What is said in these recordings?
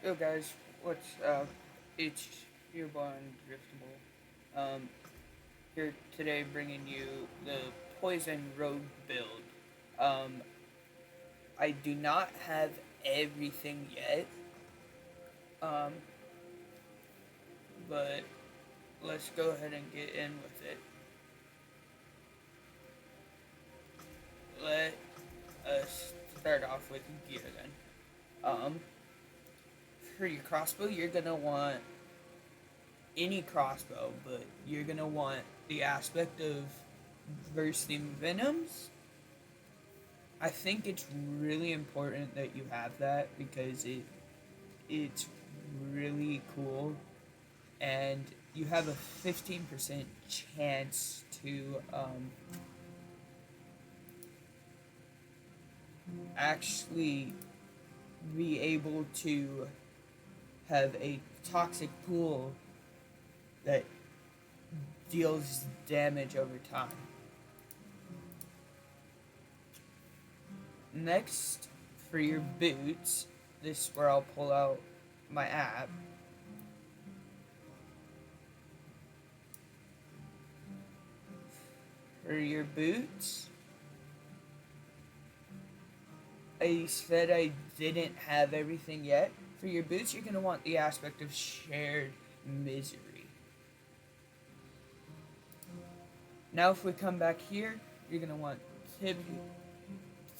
Yo guys, what's up? It's your boy Driftable. Here today bringing you the Poison Rogue build. Um, I do not have everything yet. Um, but let's go ahead and get in with it. Let us start off with gear then. Um, for your crossbow, you're gonna want any crossbow, but you're gonna want the aspect of bursting venoms. I think it's really important that you have that because it's really cool, and you have a 15% chance to actually be able to have a toxic pool that deals damage over time. Next, for your boots, this is where I'll pull out my app. For your boots, I said I didn't have everything yet. For your boots, you're going to want the aspect of shared misery. Now, if we come back here, you're going to want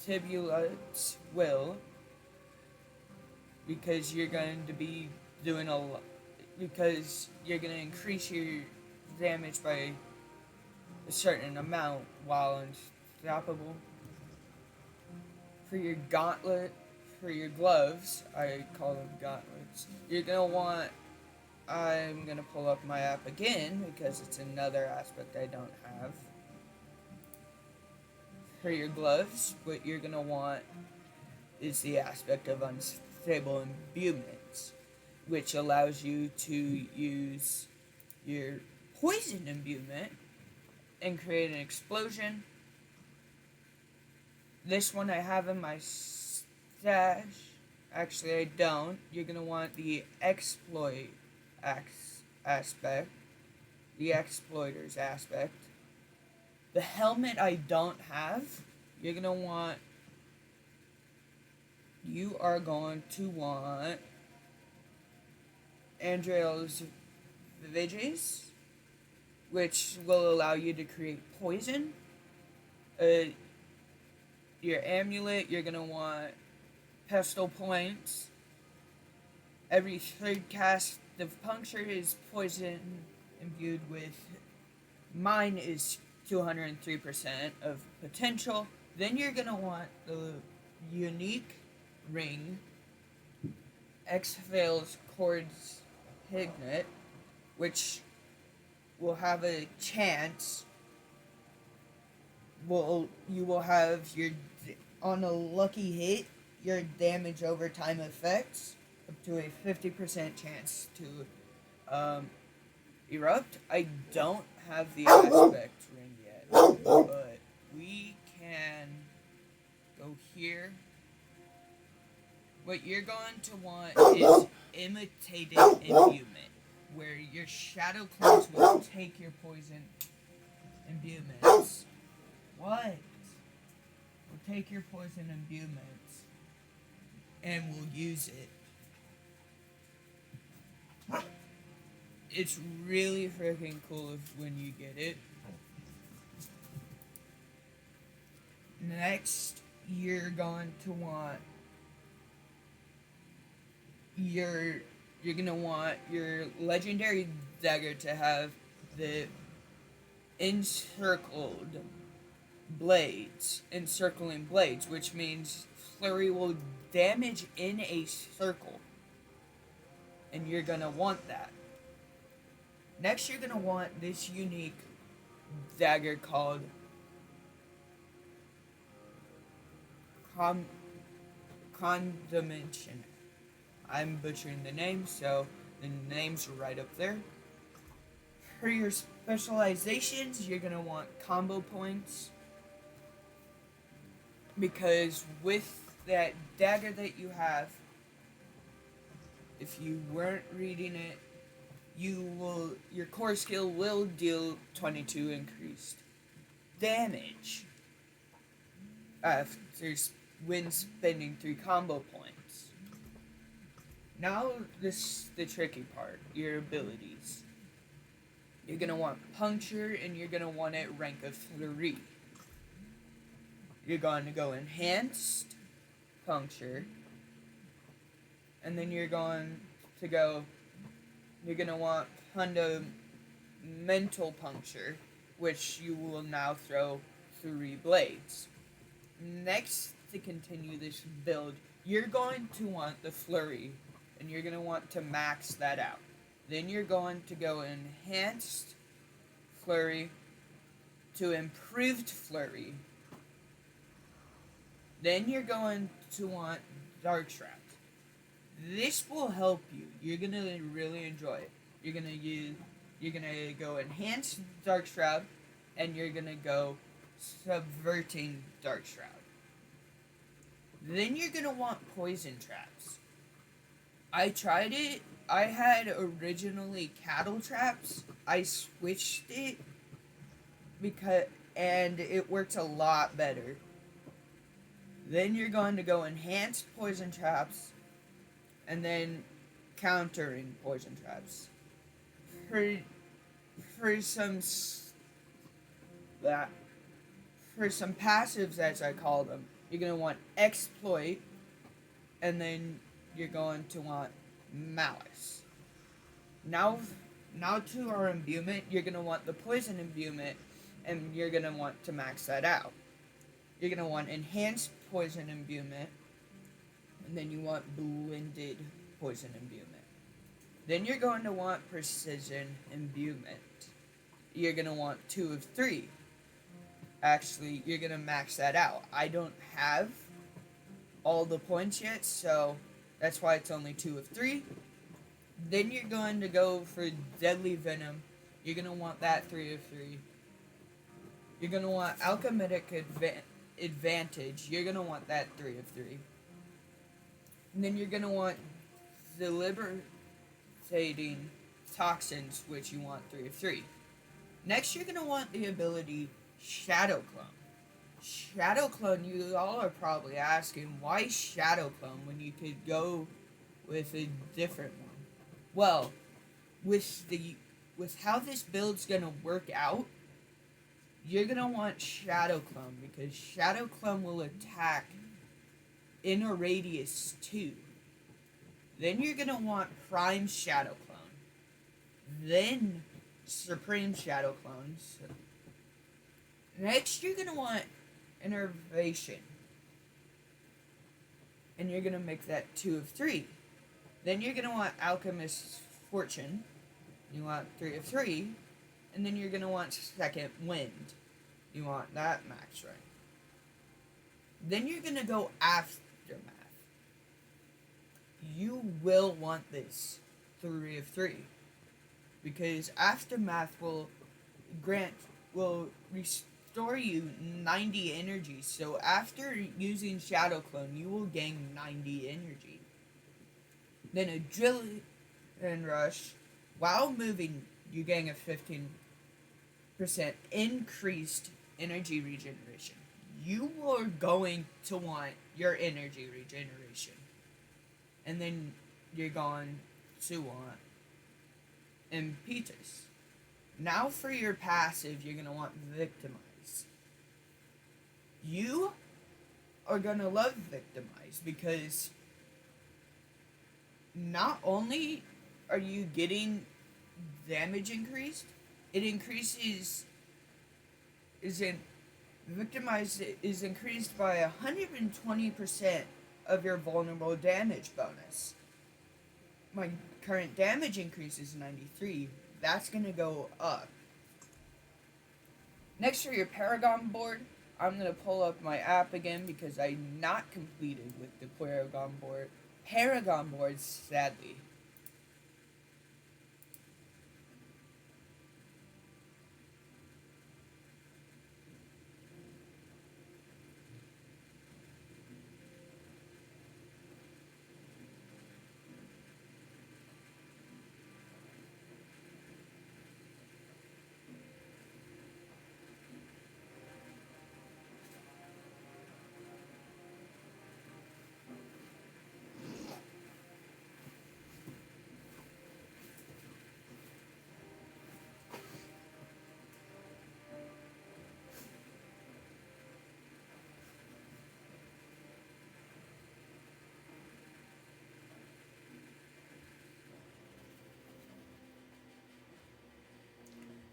Tibulate's Will, because you're going to be doing a lot, because you're going to increase your damage by a certain amount while unstoppable. For your gauntlet, for your gloves, I call them gauntlets, you're going to want, I'm going to pull up my app again because it's another aspect I don't have. For your gloves, what you're going to want is the aspect of unstable imbuements, which allows you to use your poison imbuement and create an explosion. This one I have in my stash. Actually, I don't. You're going to want the exploit aspect, the exploiters aspect. The helmet I don't have. You are going to want Andrea's Viges, which will allow you to create poison. Your amulet, you're going to want pestle points. Every third cast of puncture is poison imbued with. Mine is 203% of potential. Then you're going to want the unique ring, X-Fails Chords Hignet, which will have a chance. You will have your, on a lucky hit, your damage over time effects up to a 50% chance to erupt. I don't have the aspect ring yet, but we can go here. What you're going to want is imitated imbuement, where your shadow clones will take your poison imbuements. What? We'll take your poison imbuements and we'll use it. It's really freaking cool when you get it. Next, you're going to want you're gonna want your legendary dagger to have the encircling blades, which means flurry will damage in a circle, and you're gonna want that. Next, you're gonna want this unique dagger called Condimation. I'm butchering the name, so the name's right up there. For your specializations, you're gonna want combo points, because with that dagger that you have, if you weren't reading it, your core skill will deal 22 increased damage after when spending 3 combo points. Now this the tricky part, your abilities. You're gonna want puncture and you're gonna want it rank of 3. You're going to go enhanced puncture, and then you're going to want fundamental puncture, which you will now throw 3 blades. Next, to continue this build, you're going to want the flurry, and you're going to want to max that out. Then you're going to go enhanced flurry to improved flurry. Then you're going to want dark traps. This will help you. You're gonna really enjoy it. You're gonna go enhanced dark shroud, and you're gonna go subverting dark shroud. Then you're gonna want poison traps. I tried it. I had originally cattle traps. I switched it and it worked a lot better. Then you're going to go enhanced poison traps, and then countering poison traps. For some passives, as I call them, you're going to want exploit, and then you're going to want malice. Now to our imbuement, you're going to want the poison imbuement, and you're going to want to max that out. You're going to want enhanced poison imbuement, and then you want blended poison imbuement. Then you're going to want precision imbuement. You're going to want 2 of 3. Actually, you're going to max that out. I don't have all the points yet, so that's why it's only 2 of 3. Then you're going to go for deadly venom. You're going to want that 3 of 3. You're going to want alchemic advantage. You're going to want that 3 of 3. And then you're going to want deliberating toxins, which you want 3 of 3. Next, you're going to want the ability Shadow Clone. Shadow Clone, you all are probably asking, why Shadow Clone when you could go with a different one? Well, with how this build's going to work out, you're going to want Shadow Clone, because Shadow Clone will attack in a radius 2. Then you're going to want Prime Shadow Clone. Then Supreme Shadow Clones. Next, you're going to want Innervation. And you're going to make that 2 of 3. Then you're going to want Alchemist's Fortune. You want 3 of 3. And then you're going to want Second Wind. You want that max rank. Then you're going to go Aftermath. You will want this 3 of 3. Because Aftermath will restore you 90 energy. So after using Shadow Clone, you will gain 90 energy. Then Adrenaline Rush. While moving, you gain a 15% increased energy regeneration. You are going to want your energy regeneration. And then you're going to want Impetus. Now for your passive, you're going to want Victimize. You are going to love Victimize because not only are you getting damage increased, it increases Victimize is increased by 120% of your vulnerable damage bonus. My current damage increase is 93. That's going to go up. Next for your Paragon board, I'm going to pull up my app again because I'm not completed with the Paragon board. Paragon boards, sadly.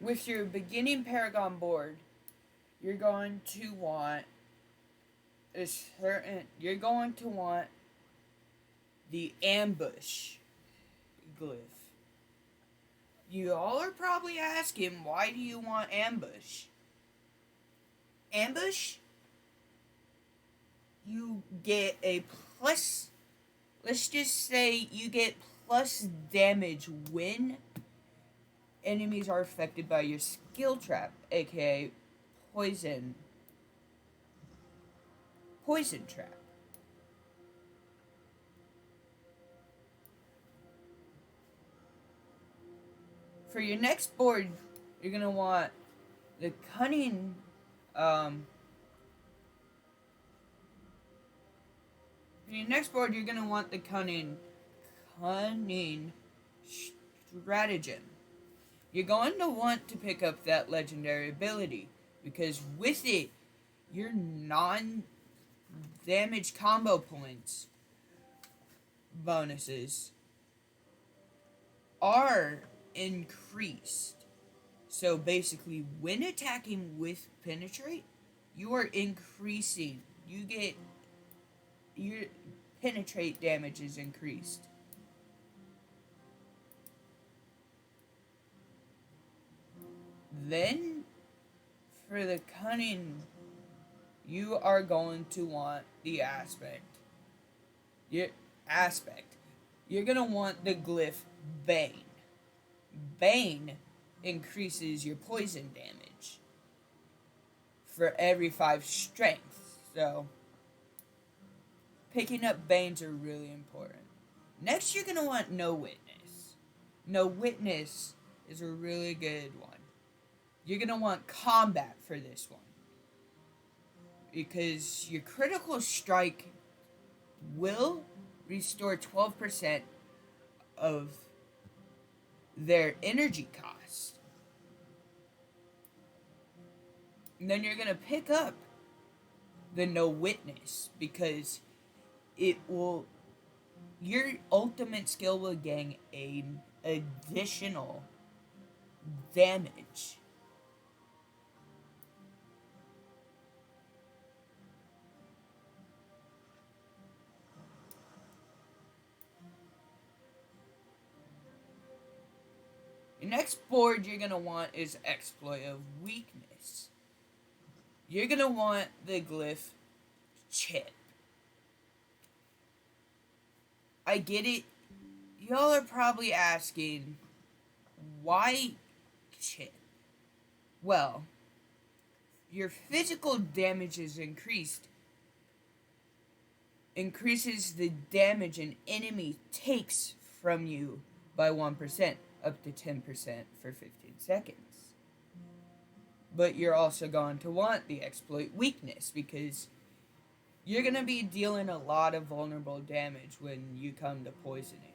with your beginning Paragon board, you're going to want you're going to want the ambush glyph. You all are probably asking, why do you want ambush? Ambush, you get a plus, let's just say you get plus damage when enemies are affected by your skill trap, aka poison trap. For your next board, you're gonna want the cunning. For your next board, you're gonna want the cunning stratagem. You're going to want to pick up that legendary ability because with it, your non-damage combo points bonuses are increased. So basically, when attacking with penetrate, you are increasing. You get your penetrate damage is increased. Then, for the cunning, you are going to want the aspect. You're gonna want the glyph Bane. Bane increases your poison damage for every 5 strength. So, picking up Banes are really important. Next, you're gonna want No Witness. No Witness is a really good one. You're gonna want combat for this one because your critical strike will restore 12% of their energy cost. And then you're gonna pick up the No Witness because it will, your ultimate skill will gain an additional damage. The next board you're gonna want is Exploit of Weakness. You're gonna want the glyph Chip. I get it. Y'all are probably asking, why Chip? Well, your physical damage is increases the damage an enemy takes from you by 1%, up to 10% for 15 seconds. But you're also going to want the Exploit Weakness because you're going to be dealing a lot of vulnerable damage when you come to poisoning.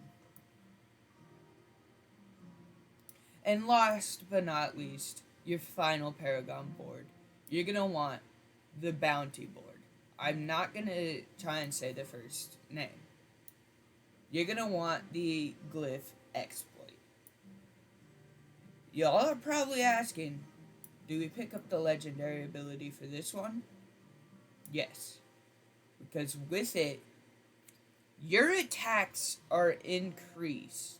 And last but not least, your final Paragon board. You're going to want the Bounty board. I'm not going to try and say the first name. You're going to want the glyph Exploit. Y'all are probably asking, do we pick up the legendary ability for this one? Yes. Because with it, your attacks are increased.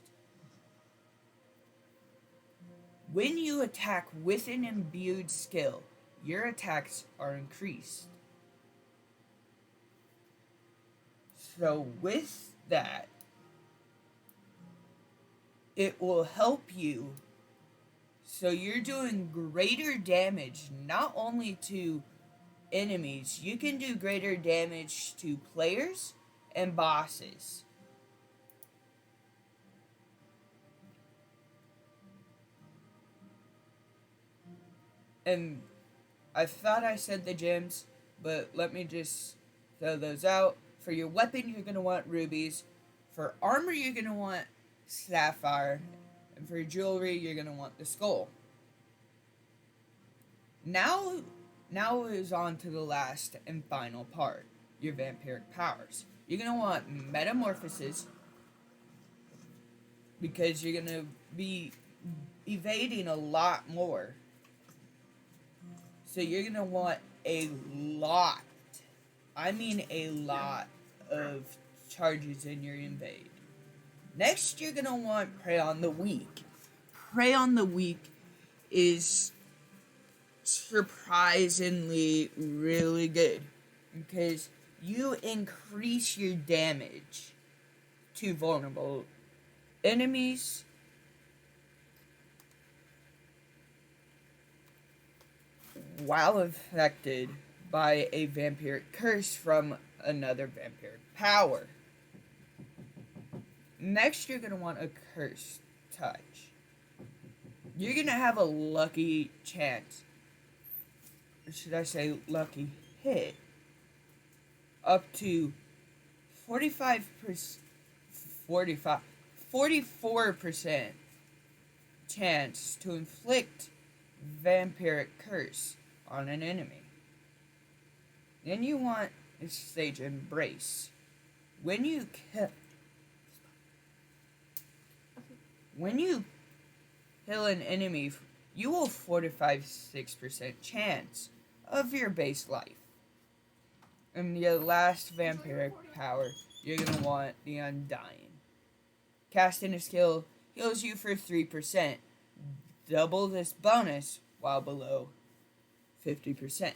When you attack with an imbued skill, your attacks are increased. So with that, it will help you. So you're doing greater damage, not only to enemies, you can do greater damage to players and bosses. And I thought I said the gems, but let me just throw those out. For your weapon, you're going to want rubies. For armor, you're going to want sapphire. And for jewelry, you're going to want the skull. Now is on to the last and final part, your vampiric powers. You're going to want metamorphosis because you're going to be evading a lot more. So you're going to want a lot, I mean a lot, of charges in your invade. Next, you're going to want Prey on the Weak. Prey on the Weak is surprisingly really good because you increase your damage to vulnerable enemies while affected by a vampiric curse from another vampiric power. Next, you're going to want a Curse Touch. You're going to have a lucky chance, or should I say lucky hit, up to 44% chance to inflict vampiric curse on an enemy. Then you want Sage Embrace. When you kill an enemy, you will 46% chance of your base life. And your last vampiric power, you're going to want the Undying. Casting a skill heals you for 3%. Double this bonus while below 50%.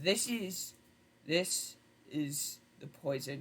This is the poison